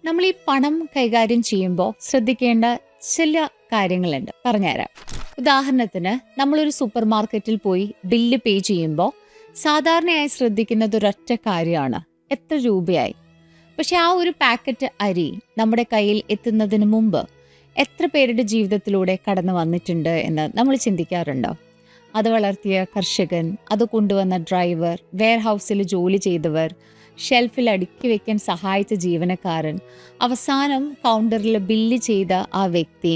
നമ്മൾ ഈ പണം കൈകാര്യം ചെയ്യുമ്പോൾ ശ്രദ്ധിക്കേണ്ട ചില കാര്യങ്ങളുണ്ട്, പറഞ്ഞുതരാം. ഉദാഹരണത്തിന്, നമ്മളൊരു സൂപ്പർ മാർക്കറ്റിൽ പോയി ബില്ല് പേ ചെയ്യുമ്പോൾ സാധാരണയായി ശ്രദ്ധിക്കുന്നത് ഒരൊറ്റ കാര്യമാണ്, എത്ര രൂപയായി. പക്ഷെ ആ ഒരു പാക്കറ്റ് അരി നമ്മുടെ കയ്യിൽ എത്തുന്നതിന് മുമ്പ് എത്ര പേരുടെ ജീവിതത്തിലൂടെ കടന്നു വന്നിട്ടുണ്ട് എന്ന് നമ്മൾ ചിന്തിക്കാറുണ്ടോ? അത് വളർത്തിയ കർഷകൻ, അത് കൊണ്ടുവന്ന ഡ്രൈവർ, വെയർ ഹൗസിൽ ജോലി ചെയ്തവർ, ഷെൽഫിൽ അടുക്കി വെക്കാൻ സഹായിച്ച ജീവനക്കാരൻ, അവസാനം കൗണ്ടറിൽ ബില്ല് ചെയ്ത ആ വ്യക്തി.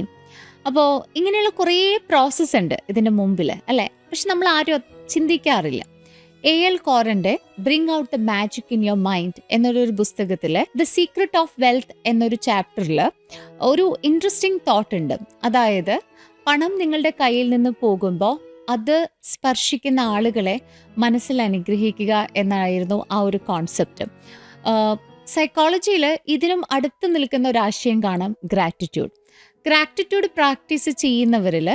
അപ്പോൾ ഇങ്ങനെയുള്ള കുറേ പ്രോസസ്സ് ഉണ്ട് ഇതിൻ്റെ മുമ്പിൽ, അല്ലേ? പക്ഷെ നമ്മൾ ആരും ചിന്തിക്കാറില്ല. A.L. കോറന്റെ bring out the magic in your mind എന്നൊരു പുസ്തകത്തിൽ ദ സീക്രട്ട് ഓഫ് വെൽത്ത് എന്നൊരു ചാപ്റ്ററിൽ ഒരു ഇൻട്രസ്റ്റിംഗ് തോട്ട് ഉണ്ട്. അതായത്, പണം നിങ്ങളുടെ കയ്യിൽ നിന്ന് പോകുമ്പോൾ അത് സ്പർശിക്കുന്ന ആളുകളെ മനസ്സിൽ അനുഗ്രഹിക്കുക എന്നായിരുന്നു ആ ഒരു കോൺസെപ്റ്റ്. സൈക്കോളജിയിൽ ഇതിനും അടുത്ത് നിൽക്കുന്ന ഒരു ആശയം കാണാം, ഗ്രാറ്റിറ്റ്യൂഡ്. ഗ്രാറ്റിറ്റ്യൂഡ് പ്രാക്ടീസ് ചെയ്യുന്നവരിൽ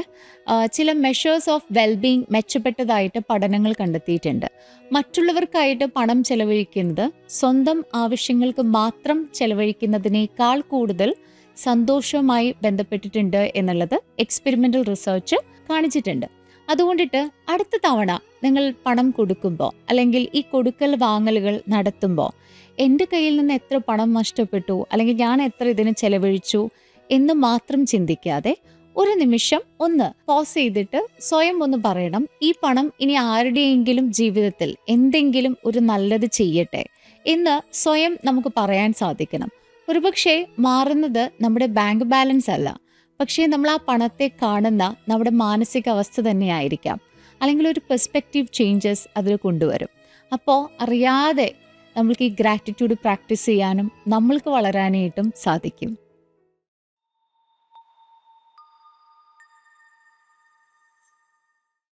ചില മെഷേഴ്സ് ഓഫ് വെൽബീങ് മെച്ചപ്പെട്ടതായിട്ട് പഠനങ്ങൾ കണ്ടെത്തിയിട്ടുണ്ട്. മറ്റുള്ളവർക്കായിട്ട് പണം ചെലവഴിക്കുന്നത് സ്വന്തം ആവശ്യങ്ങൾക്ക് മാത്രം ചെലവഴിക്കുന്നതിനേക്കാൾ കൂടുതൽ സന്തോഷവുമായി ബന്ധപ്പെട്ടിട്ടുണ്ട് എന്നുള്ളത് എക്സ്പെരിമെൻ്റൽ റിസർച്ച് കാണിച്ചിട്ടുണ്ട്. അതുകൊണ്ടിട്ട് അടുത്ത തവണ നിങ്ങൾ പണം കൊടുക്കുമ്പോൾ, അല്ലെങ്കിൽ ഈ കൊടുക്കൽ വാങ്ങലുകൾ നടത്തുമ്പോൾ, എൻ്റെ കയ്യിൽ നിന്ന് എത്ര പണം നഷ്ടപ്പെട്ടു, അല്ലെങ്കിൽ ഞാൻ എത്ര ഇതിന് ചെലവഴിച്ചു എന്ന് മാത്രം ചിന്തിക്കാതെ ഒരു നിമിഷം ഒന്ന് പോസ് ചെയ്തിട്ട് സ്വയം ഒന്ന് പറയണം, ഈ പണം ഇനി ആരുടെയെങ്കിലും ജീവിതത്തിൽ എന്തെങ്കിലും ഒരു നല്ലത് ചെയ്യട്ടെ എന്ന് സ്വയം നമുക്ക് പറയാൻ സാധിക്കണം. ഒരുപക്ഷെ മാറുന്നത് നമ്മുടെ ബാങ്ക് ബാലൻസ് അല്ല, പക്ഷേ നമ്മൾ ആ പണത്തെ കാണുന്ന നമ്മുടെ മാനസികാവസ്ഥ തന്നെയായിരിക്കാം, അല്ലെങ്കിൽ ഒരു പെർസ്പെക്റ്റീവ് ചേഞ്ചസ് അതിൽ കൊണ്ടുവരും. അപ്പോൾ അറിയാതെ നമ്മൾക്ക് ഈ ഗ്രാറ്റിറ്റ്യൂഡ് പ്രാക്ടീസ് ചെയ്യാനും നമ്മൾക്ക് വളരാനായിട്ടും സാധിക്കും.